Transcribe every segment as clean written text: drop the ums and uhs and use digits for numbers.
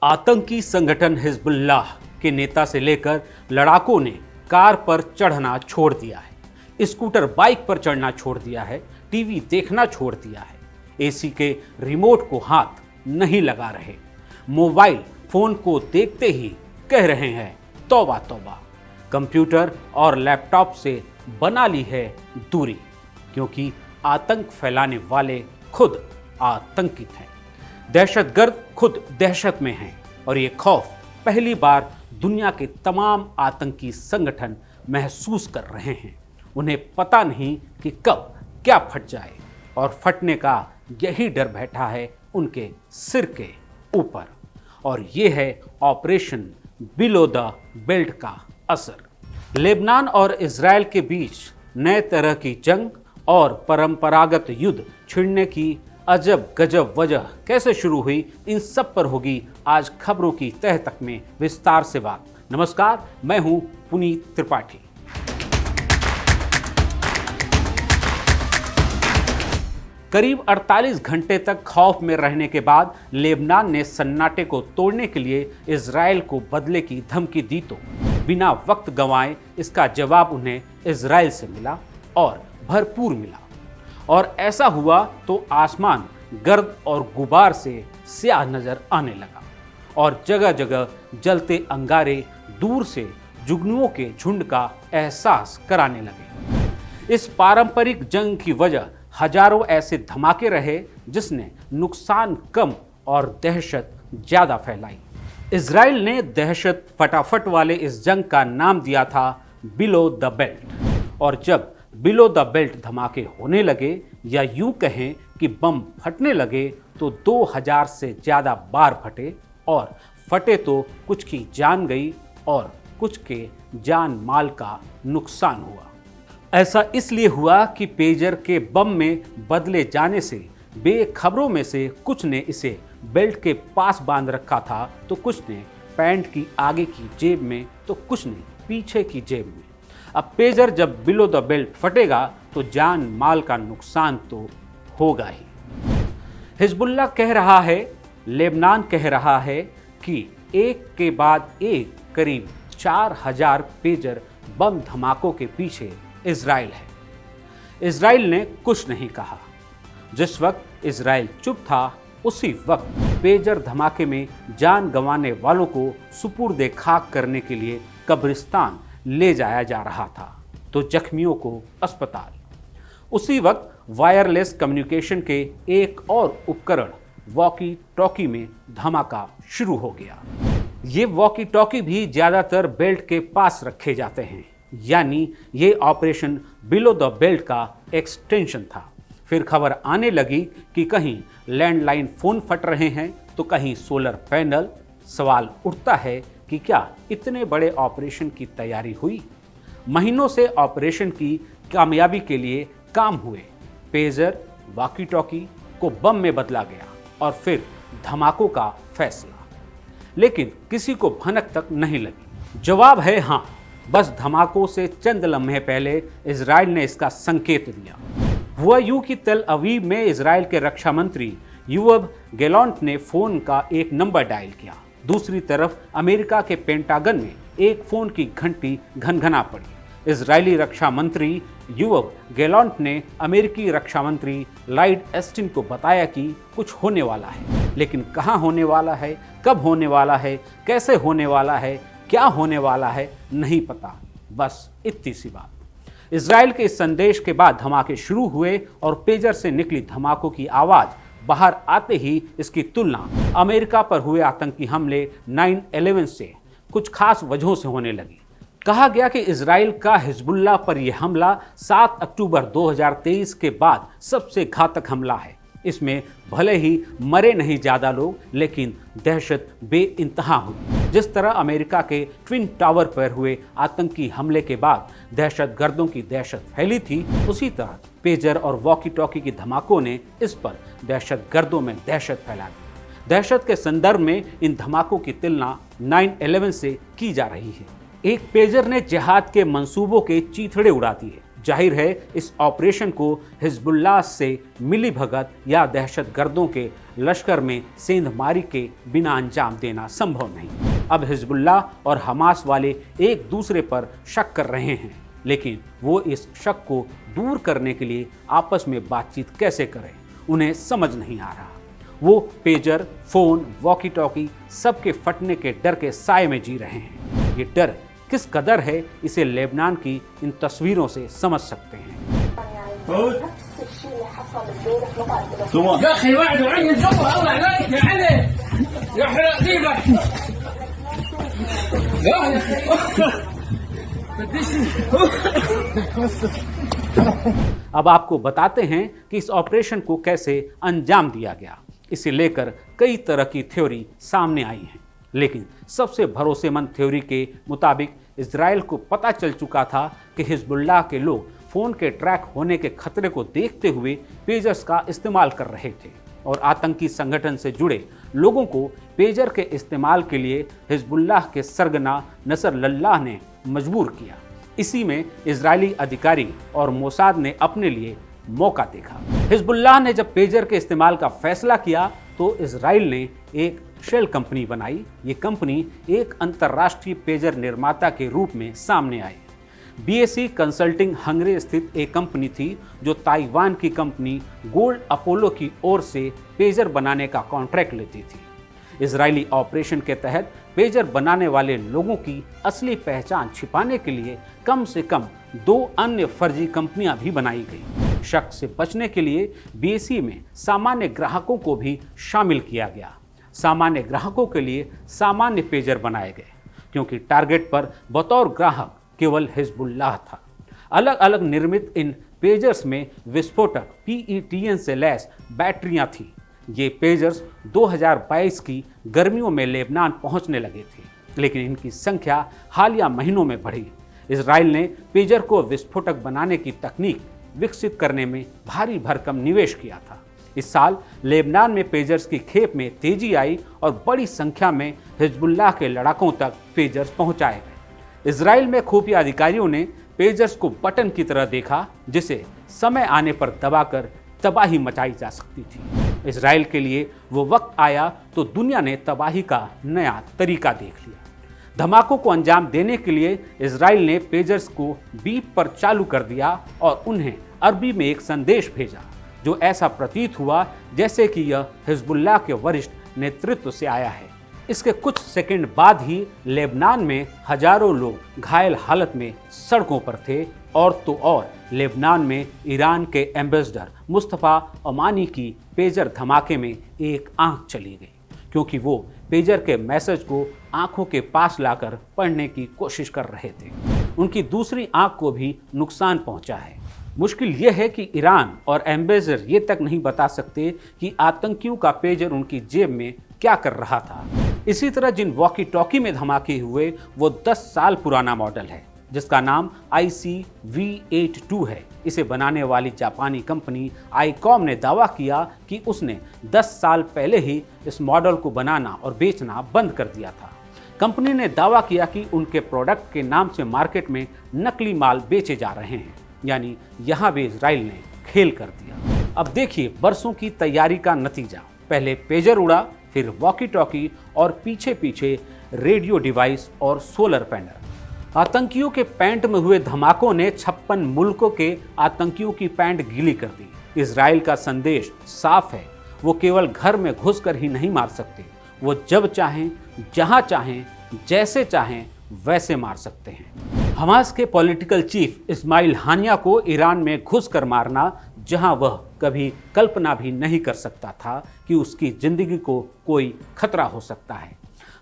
आतंकी संगठन हिजबुल्लाह के नेता से लेकर लड़ाकों ने कार पर चढ़ना छोड़ दिया है, स्कूटर बाइक पर चढ़ना छोड़ दिया है, टीवी देखना छोड़ दिया है, एसी के रिमोट को हाथ नहीं लगा रहे, मोबाइल फोन को देखते ही कह रहे हैं तौबा तौबा। कंप्यूटर और लैपटॉप से बना ली है दूरी, क्योंकि आतंक फैलाने वाले खुद आतंकित हैं। दहशतगर्द खुद दहशत में हैं और ये खौफ पहली बार दुनिया के तमाम आतंकी संगठन महसूस कर रहे हैं। उन्हें पता नहीं कि कब क्या फट जाए और फटने का यही डर बैठा है उनके सिर के ऊपर, और ये है ऑपरेशन बिलो द बेल्ट का असर। लेबनान और इजराइल के बीच नए तरह की जंग और परंपरागत युद्ध छिड़ने की अजब गजब वजह कैसे शुरू हुई, इन सब पर होगी आज खबरों की तह तक में विस्तार से बात। नमस्कार, मैं हूं पुनीत त्रिपाठी। करीब 48 घंटे तक खौफ में रहने के बाद लेबनान ने सन्नाटे को तोड़ने के लिए इजराइल को बदले की धमकी दी, तो बिना वक्त गंवाए इसका जवाब उन्हें इजराइल से मिला और भरपूर मिला। और ऐसा हुआ तो आसमान गर्द और गुबार से स्याह नजर आने लगा और जगह जगह जलते अंगारे दूर से जुगनुओं के झुंड का एहसास कराने लगे। इस पारंपरिक जंग की वजह हजारों ऐसे धमाके रहे जिसने नुकसान कम और दहशत ज्यादा फैलाई। इजराइल ने दहशत फटाफट वाले इस जंग का नाम दिया था बिलो द बेल्ट। और जब बिलो द बेल्ट धमाके होने लगे, या यूं कहें कि बम फटने लगे, तो 2000 से ज़्यादा बार फटे, और फटे तो कुछ की जान गई और कुछ के जान माल का नुकसान हुआ। ऐसा इसलिए हुआ कि पेजर के बम में बदले जाने से बेखबरों में से कुछ ने इसे बेल्ट के पास बांध रखा था, तो कुछ ने पैंट की आगे की जेब में, तो कुछ ने पीछे की जेब में। अब पेजर जब बिलो द बेल्ट फटेगा तो जान माल का नुकसान तो होगा ही। हिजबुल्लाह कह रहा है, लेबनान कह रहा है कि एक के बाद एक करीब 4000 पेजर बम धमाकों के पीछे इजराइल है। इजराइल ने कुछ नहीं कहा। जिस वक्त इजराइल चुप था, उसी वक्त पेजर धमाके में जान गंवाने वालों को सुपुर्दे खाक करने के लिए कब्रिस्तान ले जाया जा रहा था, तो जख्मियों को अस्पताल। उसी वक्त वायरलेस कम्युनिकेशन के एक और उपकरण वॉकी टॉकी में धमाका शुरू हो गया। ये वॉकी टॉकी भी ज्यादातर बेल्ट के पास रखे जाते हैं, यानी ये ऑपरेशन बिलो द बेल्ट का एक्सटेंशन था। फिर खबर आने लगी कि कहीं लैंडलाइन फोन फट रहे हैं, तो कहीं सोलर पैनल। सवाल उठता है कि क्या इतने बड़े ऑपरेशन की तैयारी हुई? महीनों से ऑपरेशन की कामयाबी के लिए काम हुए। पेजर वॉकी टॉकी को बम में बदला गया और फिर धमाकों का फैसला। लेकिन किसी को भनक तक नहीं लगी। जवाब है हाँ, बस धमाकों से चंद लम्हे पहले इजराइल ने इसका संकेत दिया। हुआ यूं कि तेल अवीव में इजराइल के रक्षा मंत्री योआव गैलेंट ने फोन का एक नंबर डायल किया। दूसरी तरफ अमेरिका के पेंटागन में एक फोन की घंटी घनघना पड़ी। इजरायली रक्षा मंत्री योआव गैलेंट ने अमेरिकी रक्षा मंत्री लॉयड ऑस्टिन को बताया कि कुछ होने वाला है, लेकिन कहाँ होने वाला है, कब होने वाला है, कैसे होने वाला है, क्या होने वाला है, नहीं पता। बस इतनी सी बात। इजराइल के इस संदेश के बाद धमाके शुरू हुए और पेजर से निकली धमाकों की आवाज बाहर आते ही इसकी तुलना अमेरिका पर हुए आतंकी हमले 9/11 से कुछ खास वजहों से होने लगी। कहा गया कि इजराइल का हिजबुल्लाह पर यह हमला 7 अक्टूबर 2023 के बाद सबसे घातक हमला है। इसमें भले ही मरे नहीं ज्यादा लोग, लेकिन दहशत बेइंतहा हुई। जिस तरह अमेरिका के ट्विन टावर पर हुए आतंकी हमले के बाद दहशतगर्दों की दहशत फैली थी, उसी तरह पेजर और वॉकी टॉकी के धमाकों ने इस पर दहशतगर्दों में दहशत फैला दी। दहशत के संदर्भ में इन धमाकों की तुलना 9/11 से की जा रही है। एक पेजर ने जिहाद के मंसूबों के चीथड़े उड़ा दिए, जाहिर है इस ऑपरेशन को हिजबुल्लाह से मिलीभगत या दहशतगर्दों के लश्कर में सेंधमारी के बिना अंजाम देना संभव नहीं। अब हिजबुल्लाह और हमास वाले एक दूसरे पर शक कर रहे हैं, लेकिन वो इस शक को दूर करने के लिए आपस में बातचीत कैसे करें, उन्हें समझ नहीं आ रहा। वो पेजर, फोन, वॉकी टॉकी सबके फटने के डर के साए में जी रहे हैं। ये डर किस कदर है, इसे लेबनान की इन तस्वीरों से समझ सकते हैं। अब आपको बताते हैं कि इस ऑपरेशन को कैसे अंजाम दिया गया। इसे लेकर कई तरह की थ्योरी सामने आई हैं, लेकिन सबसे भरोसेमंद थ्योरी के मुताबिक इजराइल को पता चल चुका था कि हिजबुल्लाह के लोग फ़ोन के ट्रैक होने के खतरे को देखते हुए पेजर्स का इस्तेमाल कर रहे थे और आतंकी संगठन से जुड़े लोगों को पेजर के इस्तेमाल के लिए हिजबुल्लाह के सरगना नसरल्लाह ने मजबूर किया। इसी में इजरायली अधिकारी और मोसाद ने अपने लिए मौका देखा। हिजबुल्लाह ने जब पेजर के इस्तेमाल का फैसला किया तो इजराइल ने एक शेल कंपनी बनाई। ये कंपनी एक अंतर्राष्ट्रीय पेजर निर्माता के रूप में सामने आई। BAC कंसल्टिंग हंगरी स्थित एक कंपनी थी जो ताइवान की कंपनी गोल्ड अपोलो की ओर से पेजर बनाने का कॉन्ट्रैक्ट लेती थी। इजरायली ऑपरेशन के तहत पेजर बनाने वाले लोगों की असली पहचान छिपाने के लिए कम से कम 2 अन्य फर्जी कंपनियां भी बनाई गई। शक से बचने के लिए BAC में सामान्य ग्राहकों को भी शामिल किया गया। सामान्य ग्राहकों के लिए सामान्य पेजर बनाए गए क्योंकि टारगेट पर बतौर ग्राहक केवल हिजबुल्लाह था। अलग अलग निर्मित इन पेजर्स में विस्फोटक PETN से लैस बैटरियां थीं। ये पेजर्स 2022 की गर्मियों में लेबनान पहुंचने लगे थे, लेकिन इनकी संख्या हालिया महीनों में बढ़ी। इजराइल ने पेजर को विस्फोटक बनाने की तकनीक विकसित करने में भारी भरकम निवेश किया था। इस साल लेबनान में पेजर्स की खेप में तेजी आई और बड़ी संख्या में हिजबुल्लाह के लड़ाकों तक पेजर्स पहुंचाए गए। इजराइल में खुफिया अधिकारियों ने पेजर्स को बटन की तरह देखा जिसे समय आने पर दबाकर तबाही मचाई जा सकती थी। इजराइल के लिए वो वक्त आया तो दुनिया ने तबाही का नया तरीका देख लिया। धमाकों को अंजाम देने के लिए इजराइल ने पेजर्स को बीप पर चालू कर दिया और उन्हें अरबी में एक संदेश भेजा जो ऐसा प्रतीत हुआ जैसे कि यह हिजबुल्लाह के वरिष्ठ नेतृत्व से आया है। इसके कुछ सेकंड बाद ही लेबनान में हजारों लोग घायल हालत में सड़कों पर थे और तो और लेबनान में ईरान के एम्बेसडर मुस्तफ़ा अमानी की पेजर धमाके में एक आंख चली गई क्योंकि वो पेजर के मैसेज को आंखों के पास लाकर पढ़ने की कोशिश कर रहे थे। उनकी दूसरी आंख को भी नुकसान पहुंचा है। मुश्किल यह है कि ईरान और एम्बेसडर ये तक नहीं बता सकते कि आतंकियों का पेजर उनकी जेब में क्या कर रहा था। इसी तरह जिन वॉकी टॉकी में धमाके हुए वो 10 साल पुराना मॉडल है जिसका नाम IC-V82 है। इसे बनाने वाली जापानी कंपनी आईकॉम ने दावा किया कि उसने 10 साल पहले ही इस मॉडल को बनाना और बेचना बंद कर दिया था। कंपनी ने दावा किया कि उनके प्रोडक्ट के नाम से मार्केट में नकली माल बेचे जा रहे हैं, यानी यहाँ भी इजराइल ने खेल कर दिया। अब देखिए बरसों की तैयारी का नतीजा। पहले पेजर उड़ा, फिर वॉकी टॉकी और पीछे पीछे रेडियो डिवाइस और सोलर पैनल। आतंकियों के पैंट में हुए धमाकों ने 56 मुल्कों के आतंकियों की पैंट गीली कर दी। इजराइल का संदेश साफ है, वो केवल घर में घुसकर ही नहीं मार सकते, वो जब चाहें, जहां चाहें, जैसे चाहें वैसे मार सकते हैं। हमास के पॉलिटिकल चीफ इस्माइल हानिया को ईरान में घुसकर मारना, जहां वह कभी कल्पना भी नहीं कर सकता था कि उसकी जिंदगी को कोई खतरा हो सकता है।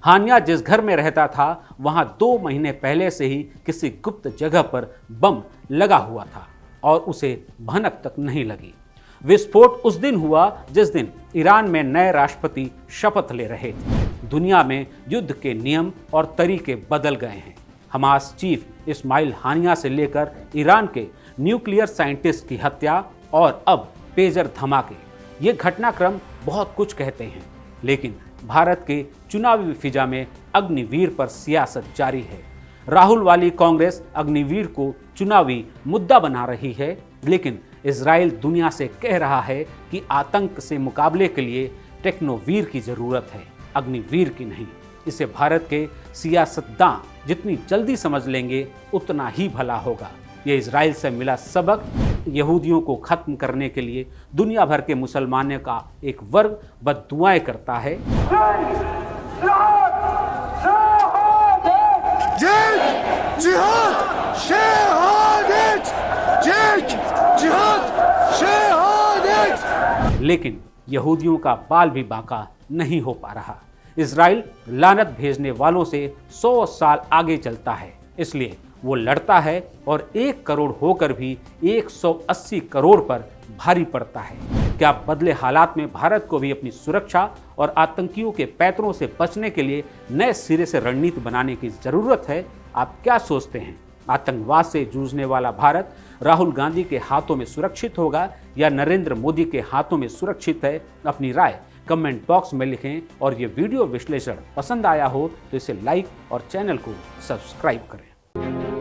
हानिया जिस घर में रहता था वहां 2 महीने पहले से ही किसी गुप्त जगह पर बम लगा हुआ था और उसे भनक तक नहीं लगी। विस्फोट उस दिन हुआ जिस दिन ईरान में नए राष्ट्रपति शपथ ले रहे थे। दुनिया में युद्ध के नियम और तरीके बदल गए हैं। हमास चीफ इस्माइल हानिया से लेकर ईरान के न्यूक्लियर साइंटिस्ट की हत्या और अब पेजर धमाके, ये घटनाक्रम बहुत कुछ कहते हैं, लेकिन भारत के चुनावी फिजा में अग्निवीर पर सियासत जारी है। राहुल वाली कांग्रेस अग्निवीर को चुनावी मुद्दा बना रही है, लेकिन इजराइल दुनिया से कह रहा है कि आतंक से मुकाबले के लिए टेक्नोवीर की जरूरत है, अग्निवीर की नहीं। इसे भारत के सियासतदां जितनी जल्दी समझ लेंगे उतना ही भला होगा। ये इजराइल से मिला सबक यहूदियों को खत्म करने के लिए दुनिया भर के मुसलमानों का एक वर्ग बद्दुआएं करता है। लेकिन यहूदियों का बाल भी बांका नहीं हो पा रहा। इजराइल लानत भेजने वालों से 100 साल आगे चलता है, इसलिए वो लड़ता है और 1 करोड़ होकर भी 180 करोड़ पर भारी पड़ता है। क्या बदले हालात में भारत को भी अपनी सुरक्षा और आतंकियों के पैतरों से बचने के लिए नए सिरे से रणनीति बनाने की जरूरत है? आप क्या सोचते हैं? आतंकवाद से जूझने वाला भारत राहुल गांधी के हाथों में सुरक्षित होगा या नरेंद्र मोदी के हाथों में सुरक्षित है? अपनी राय कमेंट बॉक्स में लिखें और ये वीडियो विश्लेषण पसंद आया हो तो इसे लाइक और चैनल को सब्सक्राइब करें।